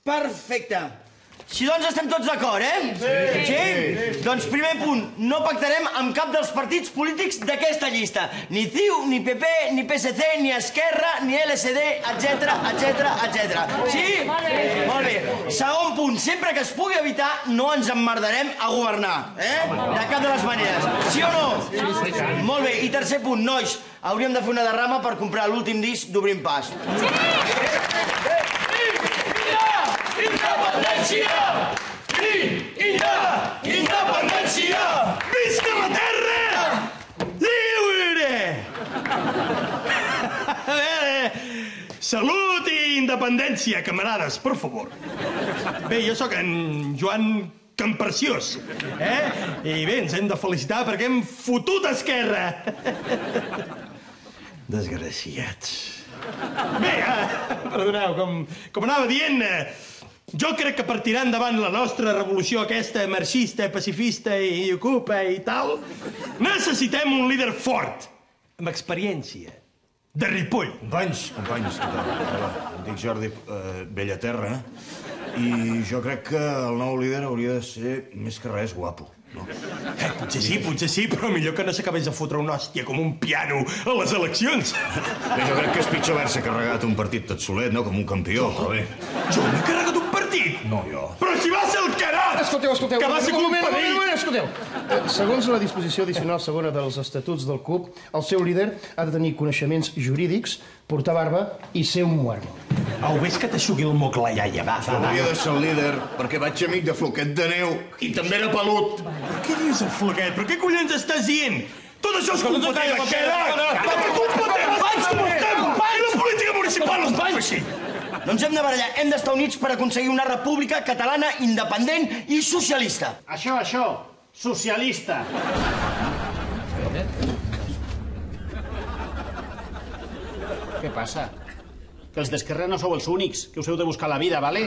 Perfecte. Si doncs estem tots d'acord, Sí? Doncs primer punt, no pactarem amb cap dels partits polítics d'aquesta llista. Ni CiU, ni PP, ni PSC, ni Esquerra, ni LSD, etc. Sí? Molt bé. Segon punt, sempre que es pugui evitar, no ens emmerdarem a governar, De cap de les maneres. Sí o no? Molt bé. I tercer punt, nois, hauríem de fer una derrama per comprar l'últim disc d'Obrim Pas. Independència! Independència! Visca la terra! Lliure! A veure, salut i independència, camarades, per favor. Bé, jo sóc en Joan Campreciós, I bé, ens hem de felicitar perquè hem fotut Esquerra. Desgraciats. Bé, perdoneu, com anava dient, jo crec que per tirar endavant la nostra revolució aquesta marxista, pacifista i ocupa i tal, necessitem un líder fort, amb experiència, de Ripoll. Companys, què tal? Em dic Jordi Bellaterra i jo crec que el nou líder hauria de ser més que res guapo. Potser sí, però millor que no s'acabés de fotre una hòstia com un piano a les eleccions. Bé, jo crec que és pitjor haver-se carregat un partit tot solet, no? Com un campió, però bé. Jo m'he carregat un partit? No, jo. Però si va ser el Carat! Escolteu. Que va ser Un moment, comparit! escolteu. Segons la disposició addicional segona dels estatuts del CUP, el seu líder ha de tenir coneixements jurídics, portar barba i ser un muermo. Au, ves que t'aixugui el moc la iaia, va. Hauria de ser el líder perquè vaig amic de Floquet de Neu i també era pelut. Què dius, el Floquet? Però què collons estàs dient? Tot això és culpa teva, Carat! Per culpa teva! I la política municipal no es va fer així! No ens hem de barallar, hem d'estar units per aconseguir una república catalana independent i socialista. Això, socialista. Què passa? Que els d'Esquerra no sou els únics, que us heu de buscar la vida, vale?